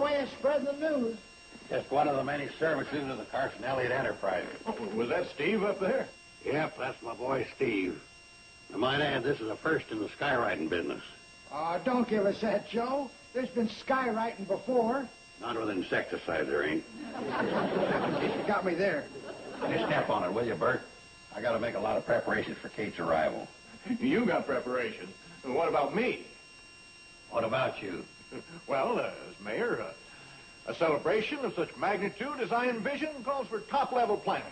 way of spreading the news. Just one of the many services of the Carson Elliott Enterprise. Oh, was that Steve up there? Yep, that's my boy Steve. I might add, this is a first in the skywriting business. Don't give us that, Joe. There's been skywriting before. Not with insecticides, there ain't. You got me there. Just step on it, will you, Bert? I got to make a lot of preparations for Kate's arrival. You got preparations. What about me? What about you? Well, as mayor, a celebration of such magnitude as I envision calls for top-level planning.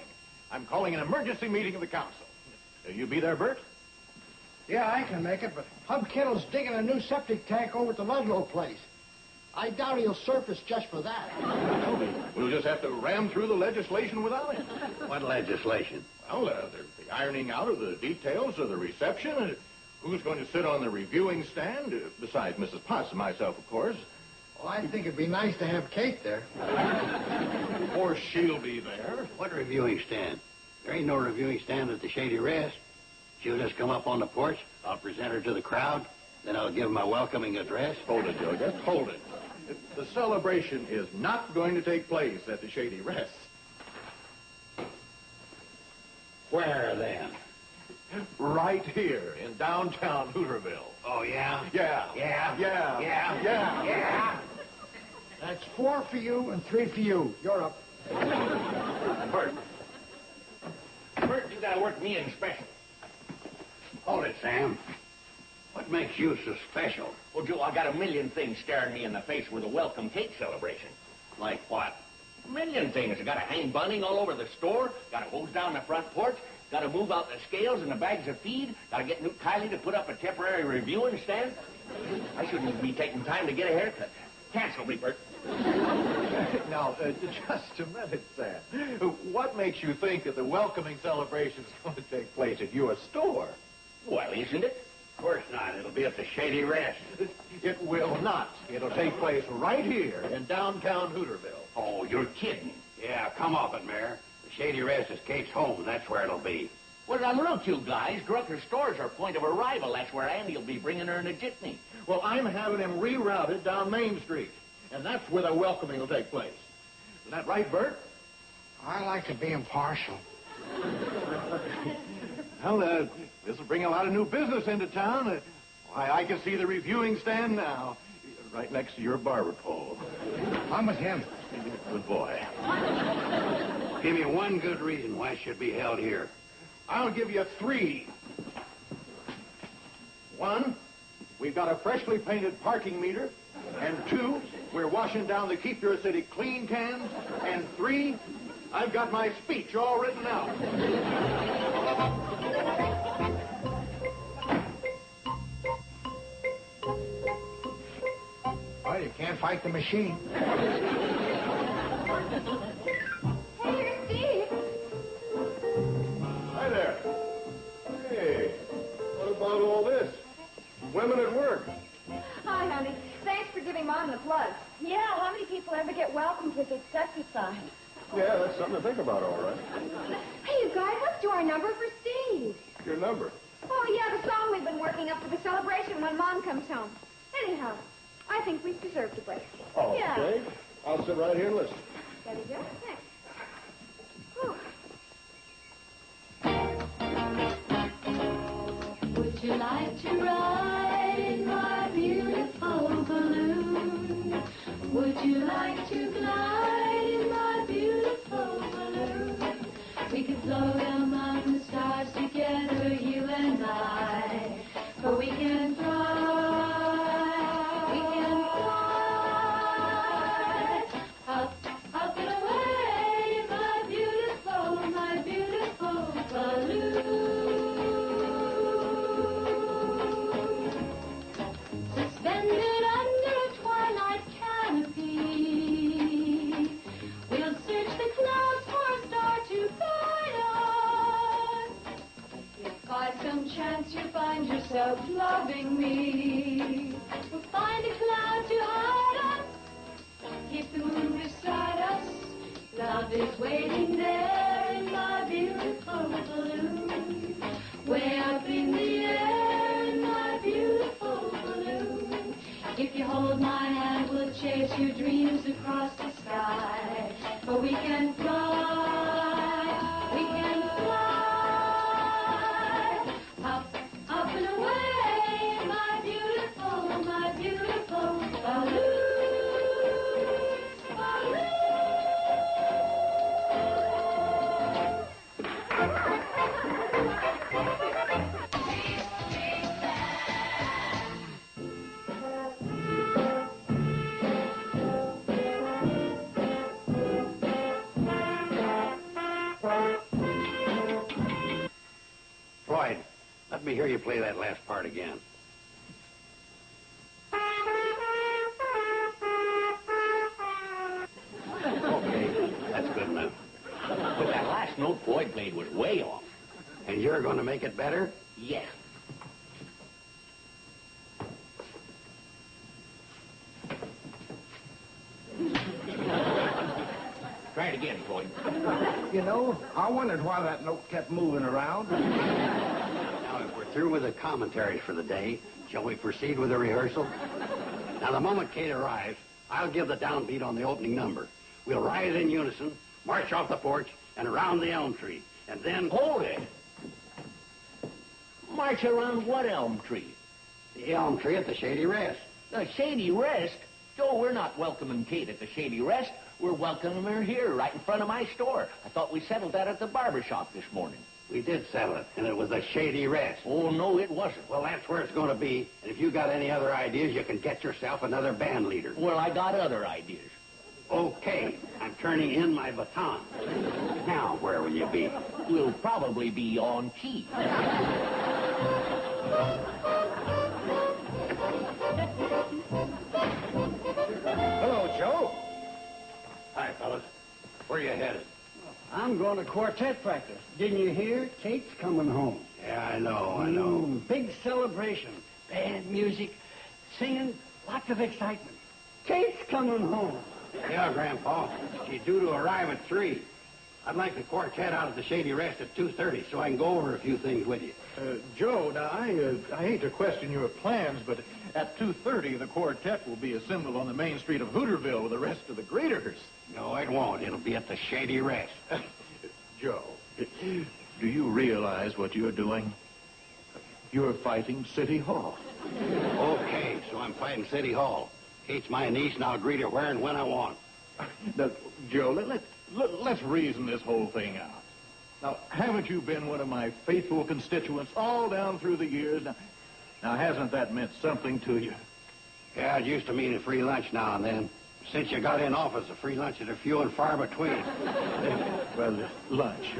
I'm calling an emergency meeting of the council. You be there, Bert? Yeah, I can make it, but Hub Kittle's digging a new septic tank over at the Ludlow place. I doubt he'll surface just for that. We'll just have to ram through the legislation without him. What legislation? Well, there's the ironing out of the details of the reception. Who's going to sit on the reviewing stand, besides Mrs. Potts and myself, of course. Well, I think it'd be nice to have Kate there. Of course, she'll be there. What reviewing stand? There ain't no reviewing stand at the Shady Rest. She'll just come up on the porch. I'll present her to the crowd. Then I'll give my welcoming address. Hold it, Joe. Just hold it. The celebration is not going to take place at the Shady Rest. Where, then? Right here in downtown Hooterville. Oh, yeah? Yeah. Yeah? Yeah. Yeah? Yeah. Yeah? That's 4 for you and 3 for you. You're up. Bert. Bert, you gotta work me in special. Hold it, Sam. What makes you so special? Well, Joe, I got a million things staring me in the face with a welcome cake celebration. Like what? A million things. I got to hang bunting all over the store. Got to hose down the front porch. Got to move out the scales and the bags of feed. Got to get Newt Kiley to put up a temporary reviewing stand. I shouldn't even be taking time to get a haircut. Cancel me, Bert. Now, just a minute, Sam. What makes you think that the welcoming celebration is going to take place at your store? Well, isn't it? Of course not. It'll be at the Shady Rest. It will not. It'll take place right here in downtown Hooterville. Oh, you're kidding. Yeah, come off it, Mayor. The Shady Rest is Kate's home. That's where it'll be. Well, now, look, you guys. Drucker Store's our point of arrival. That's where Andy will be bringing her in a jitney. Well, I'm having him rerouted down Main Street. And that's where the welcoming will take place. Isn't that right, Bert? I like to be impartial. Well, this will bring a lot of new business into town. Why, I can see the reviewing stand now, right next to your barber pole. I'm with him. Good boy. Give me one good reason why it should be held here. I'll give you 3. 1, we've got a freshly painted parking meter. And 2, we're washing down the Keep Your City Clean cans. And 3, I've got my speech all written out. Well, you can't fight the machine. Hey, here's Steve. Hi there. Hey, what about all this? Women at work. Hi, honey. Thanks for giving Mom the plug. Yeah, how many people ever get welcomed with insecticide? Yeah, that's something to think about, all right. Hey, you guys, let's do our number for Steve. Your number. Oh, yeah, the song we've been working up for the celebration when Mom comes home. Anyhow, I think we've deserved a break. Oh, Yeah. okay. I'll sit right here and listen. Steady, Joe. Thanks. Whew. Would you like to ride in my beautiful balloon? Would you like to glide in my beautiful balloon? We could float among the stars together, you and I. For we can fly, we can fly. Up, up and away in my beautiful balloon. Suspended under a twilight canopy, we'll search the clouds for a star to guide us. If by some chance you find yourself loving me, we'll find a cloud to hide us. Keep the moon beside us. Love is waiting there in my beautiful balloon. Way up in the air in my beautiful balloon. If you hold my hand, we'll chase your dreams Floyd, let me hear you play that last part again. Okay, that's good enough. But that last note Floyd played was way off. And you're going to make it better? Yes. Try it again, Floyd. You know, I wondered why that note kept moving around. Now, if we're through with the commentaries for the day, shall we proceed with the rehearsal? Now, the moment Kate arrives, I'll give the downbeat on the opening number. We'll rise in unison, march off the porch, and around the elm tree. And then... Hold it. March around what elm tree? The elm tree at the Shady Rest. The Shady Rest? Joe, we're not welcoming Kate at the Shady Rest. We're welcoming her here, right in front of my store. I thought we settled that at the barber shop this morning. We did settle it, and it was the Shady Rest. Oh, no, it wasn't. Well, that's where it's going to be. And if you got any other ideas, you can get yourself another band leader. Well, I got other ideas. Okay, I'm turning in my baton. Now, where will you be? We'll probably be on key. Hello, Joe. Hi, fellas. Where you headed? I'm going to quartet practice. Didn't you hear? Kate's coming home. Yeah, I know. Big celebration. Band music, singing, lots of excitement. Kate's coming home. Yeah, Grandpa. She's due to arrive at 3. I'd like the quartet out at the Shady Rest at 2:30 so I can go over a few things with you. Joe, now, I hate to question your plans, but at 2:30, the quartet will be assembled on the main street of Hooterville with the rest of the greeters. No, it won't. It'll be at the Shady Rest. Joe, do you realize what you're doing? You're fighting City Hall. Okay, so I'm fighting City Hall. Kate's my niece, and I'll greet her where and when I want. Now, Joe, let's reason this whole thing out. Now, haven't you been one of my faithful constituents all down through the years? Now, hasn't that meant something to you? Yeah, it used to mean a free lunch now and then. Since you got in office, the free lunches are few and far between. Well, lunch.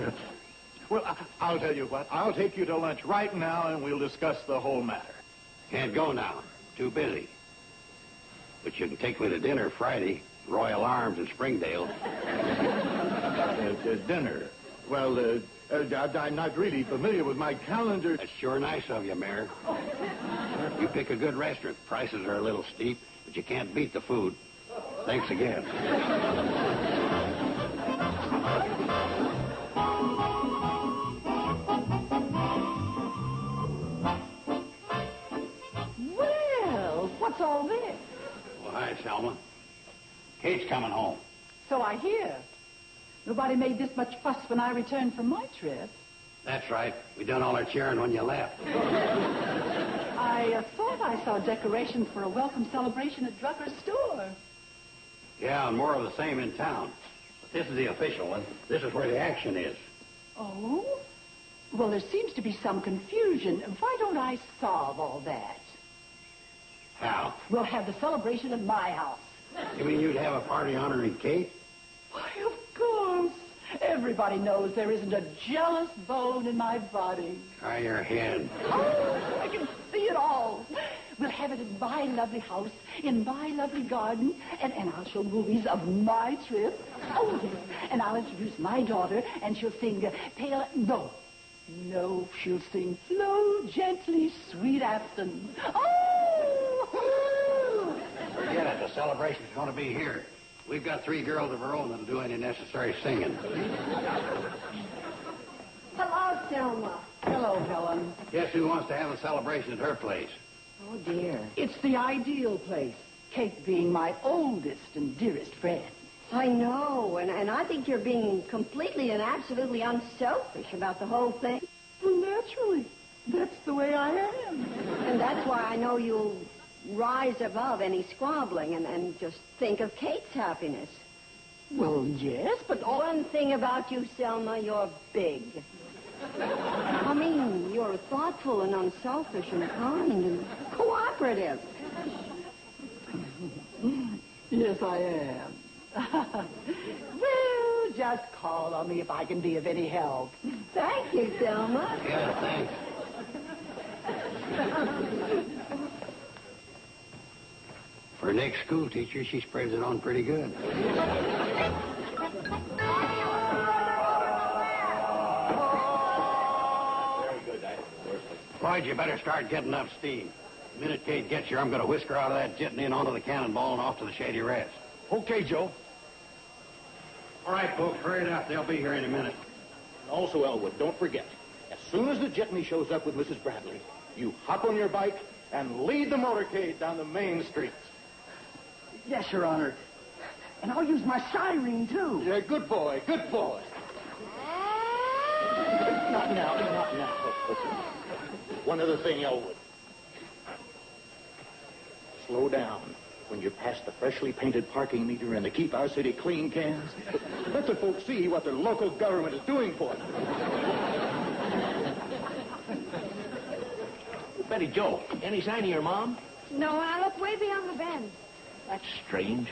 Well, I'll tell you what. I'll take you to lunch right now, and we'll discuss the whole matter. Can't go now. Too busy. But you can take me to dinner Friday, Royal Arms in Springdale. Dinner. Well, I'm not really familiar with my calendar. That's sure nice of you, Mayor. You pick a good restaurant. Prices are a little steep, but you can't beat the food. Thanks again. Well, what's all this? Well, hi, Selma. Kate's coming home. So I hear. Nobody made this much fuss when I returned from my trip. That's right. We done all our cheering when you left. I thought I saw decorations for a welcome celebration at Drucker's store. Yeah, and more of the same in town. But this is the official one. This is where the action is. Oh? Well, there seems to be some confusion. Why don't I solve all that? How? We'll have the celebration at my house. You mean you'd have a party honoring Kate? Why, of course. Everybody knows there isn't a jealous bone in my body. Try your head. Oh, I can see it all. We'll have it in my lovely house, in my lovely garden, and I'll show movies of my trip. Oh, yes. And I'll introduce my daughter, and she'll sing Pale... No, she'll sing Flow Gently, Sweet Afton. Oh! Forget it. The celebration's going to be here. We've got 3 girls of our own that'll do any necessary singing. Hello, Selma. Hello, Helen. Guess who wants to have a celebration at her place? Oh, dear. It's the ideal place. Kate being my oldest and dearest friend. I know, and I think you're being completely and absolutely unselfish about the whole thing. Well, naturally. That's the way I am. And that's why I know you'll rise above any squabbling and just think of Kate's happiness. Well, yes, but One thing about you, Selma, you're big. I mean, you're thoughtful and unselfish and kind and cooperative. Yes, I am. Well, just call on me if I can be of any help. Thank you, Selma. Yeah, thanks. For an ex-school teacher, she spreads it on pretty good. Floyd, you better start getting up steam. The minute Kate gets here, I'm going to whisk her out of that jitney and onto the cannonball and off to the Shady Rest. Okay, Joe. All right, folks, hurry it up. They'll be here in a minute. Also, Elwood, don't forget, as soon as the jitney shows up with Mrs. Bradley, you hop on your bike and lead the motorcade down the main street. Yes, Your Honor. And I'll use my siren, too. Yeah, good boy, good boy. Not now, not now. One other thing, Elwood. Slow down when you pass the freshly painted parking meter and the Keep Our City Clean cans. Let the folks see what their local government is doing for them. Betty Joe, any sign of your mom? No, I looked way beyond the bend. That's strange.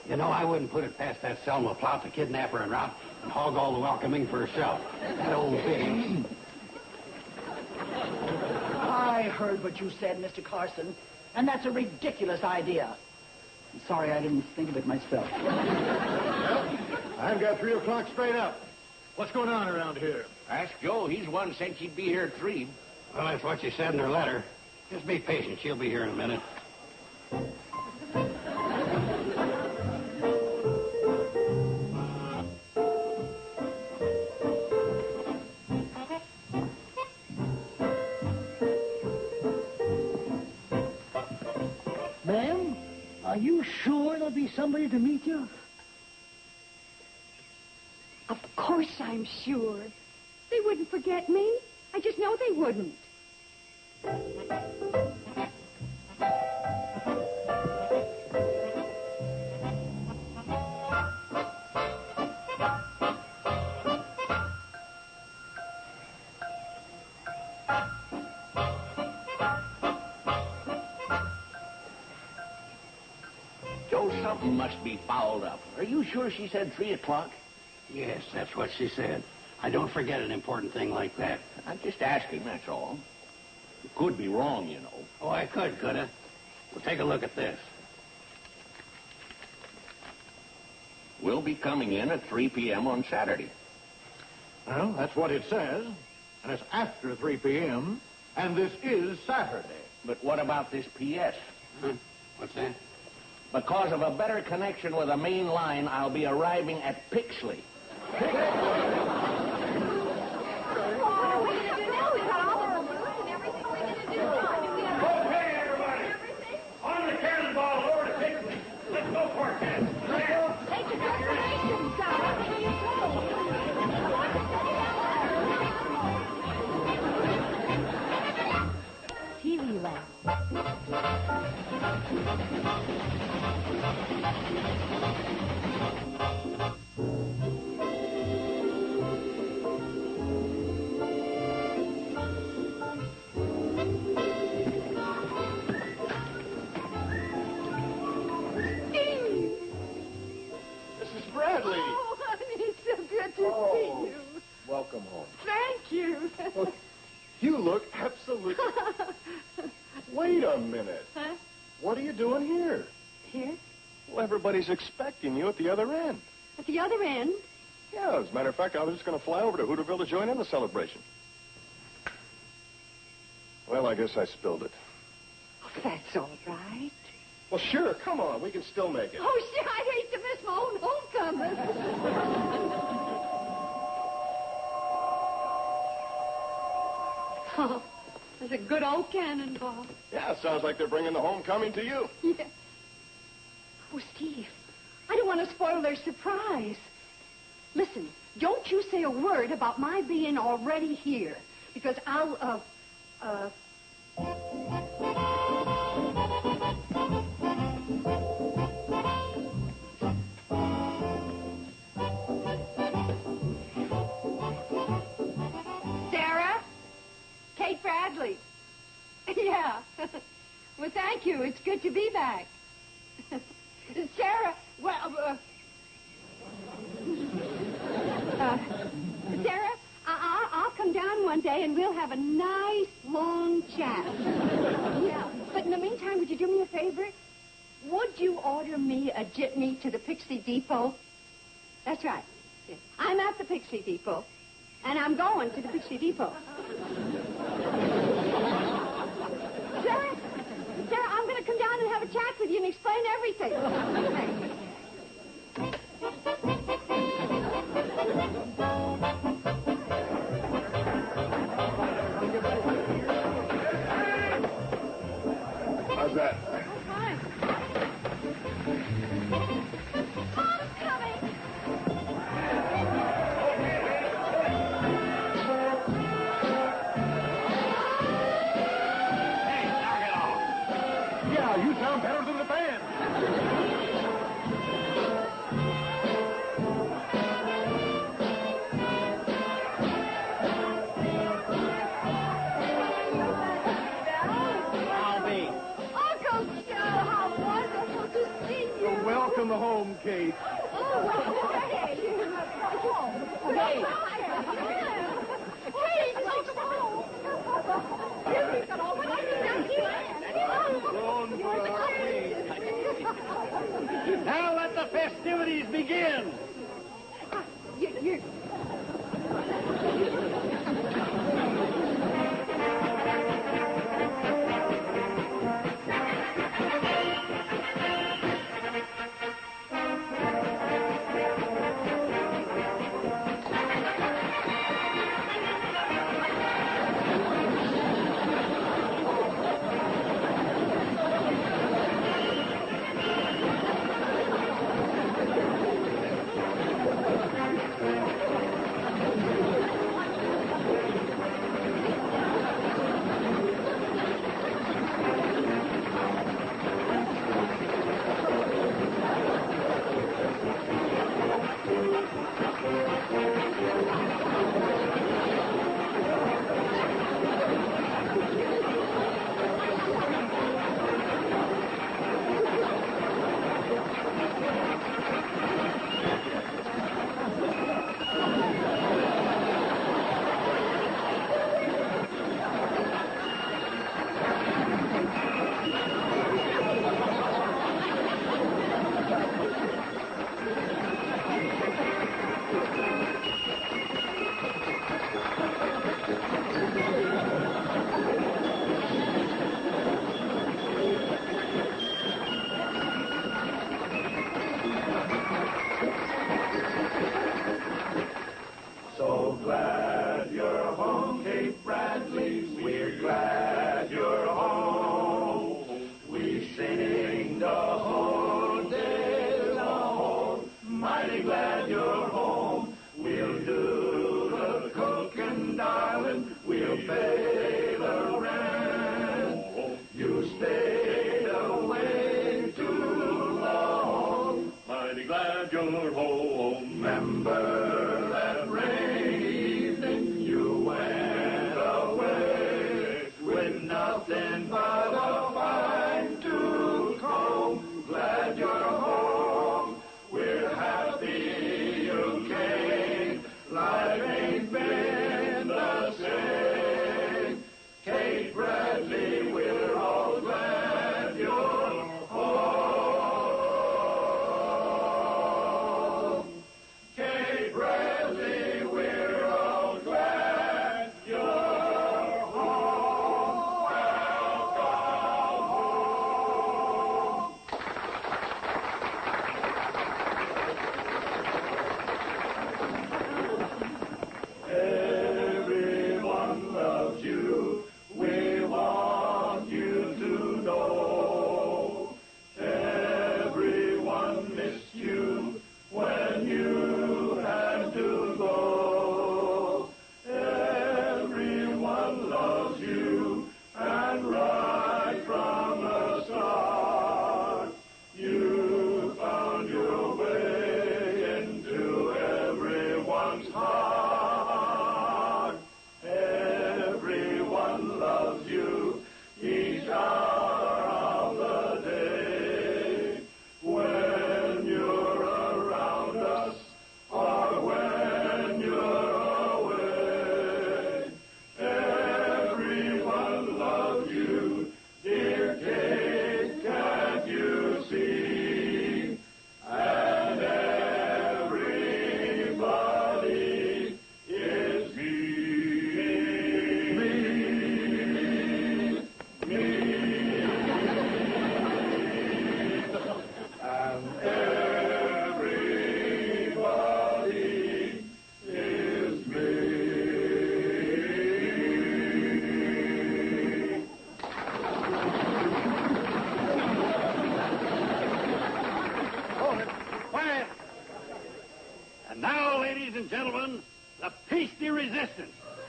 You know, I wouldn't put it past that Selma Plout to kidnap her en route and hog all the welcoming for herself. That old bitch. I heard what you said, Mr. Carson, and that's a ridiculous idea. I'm sorry I didn't think of it myself. Well, I've got 3 o'clock straight up. What's going on around here? Ask Joe. He's the one said she'd be here at 3. Well, that's what she said in her letter. Just be patient. She'll be here in a minute. Ma'am, are you sure there'll be somebody to meet you? Of course I'm sure. They wouldn't forget me. I just know they wouldn't. Joe, something must be fouled up. Are you sure she said 3 o'clock? Yes, that's what she said. I don't forget an important thing like that. I'm just asking, that's all. You could be wrong, you know. Oh, I could I? Well, take a look at this. We'll be coming in at 3 p.m. on Saturday. Well, that's what it says. And it's after 3 p.m., and this is Saturday. But what about this P.S.? Huh? What's that? Because of a better connection with the main line, I'll be arriving at Pixley. What are we going to do now? We've got all the balloons and everything we're going to do. Okay, everybody. On the cannonball over to Pixley. Let's go for it, Ken. Take your destination, Sarah. Here you go. TV Land. Mrs. Bradley. Oh, honey, it's so good to see you. Welcome home. Thank you. You look absolutely... Wait a minute. Huh? What are you doing here? Here? Well, everybody's expecting you at the other end. At the other end? Yeah, as a matter of fact, I was just going to fly over to Hooterville to join in the celebration. Well, I guess I spilled it. Oh, that's all right. Well, sure, come on. We can still make it. Oh, shit, I hate to miss my own homecoming. Oh, that's a good old cannonball. Yeah, sounds like they're bringing the homecoming to you. Yeah. Oh, Steve, I don't want to spoil their surprise. Listen, don't you say a word about my being already here, because I'll, Sarah? Kate Bradley. Yeah. Well, thank you. It's good to be back. Sarah, well, Sarah, I'll come down one day. stay, and we'll have a nice, long chat. Yeah. But in the meantime, would you do me a favor? Would you order me a jitney to the Pixie Depot? That's right. Yes. I'm at the Pixie Depot, and I'm going to the Pixie Depot. Sarah, I'm going to come down and have a chat with you and explain everything. Thanks. How's that? Fine. Mom's coming. Yeah, you sound better than the band.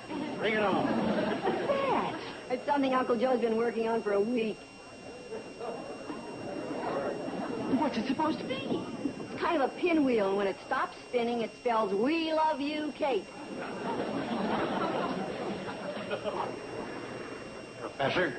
engine. Bring it on. What's that? It's something Uncle Joe's been working on for a week. What's it supposed to be? It's kind of a pinwheel, and when it stops spinning, it spells, "We love you, Kate." Professor?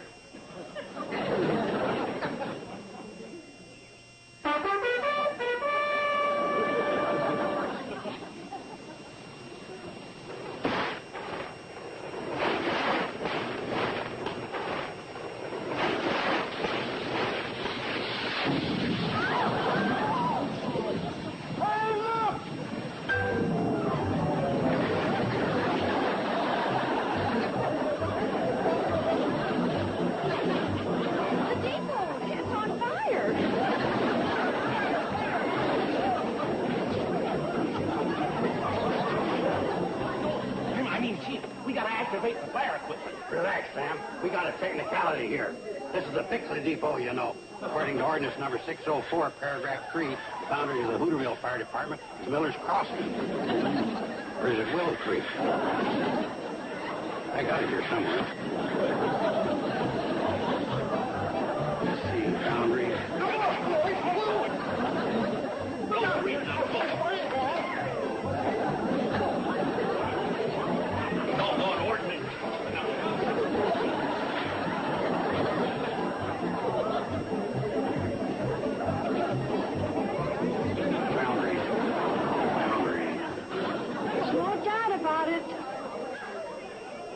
Relax, Sam. We got a technicality here. This is the Pixley Depot, you know. According to Ordinance number 604, paragraph 3, the boundary of the Hooterville Fire Department is Miller's Crossing. Or is it Willow Creek? I got it here somewhere. Let's see, boundary.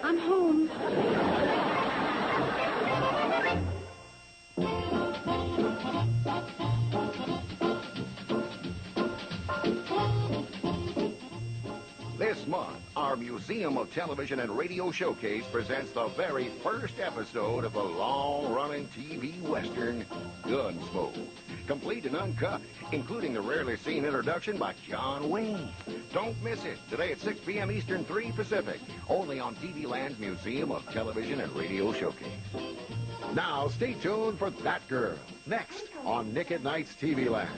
I'm home. This month, our Museum of Television and Radio Showcase presents the very first episode of the long-running TV Western, Gunsmoke. Complete and uncut, including the rarely seen introduction by John Wayne. Don't miss it, today at 6 p.m. Eastern, 3 Pacific, only on TV Land's Museum of Television and Radio Showcase. Now, stay tuned for That Girl, next on Nick at Night's TV Land.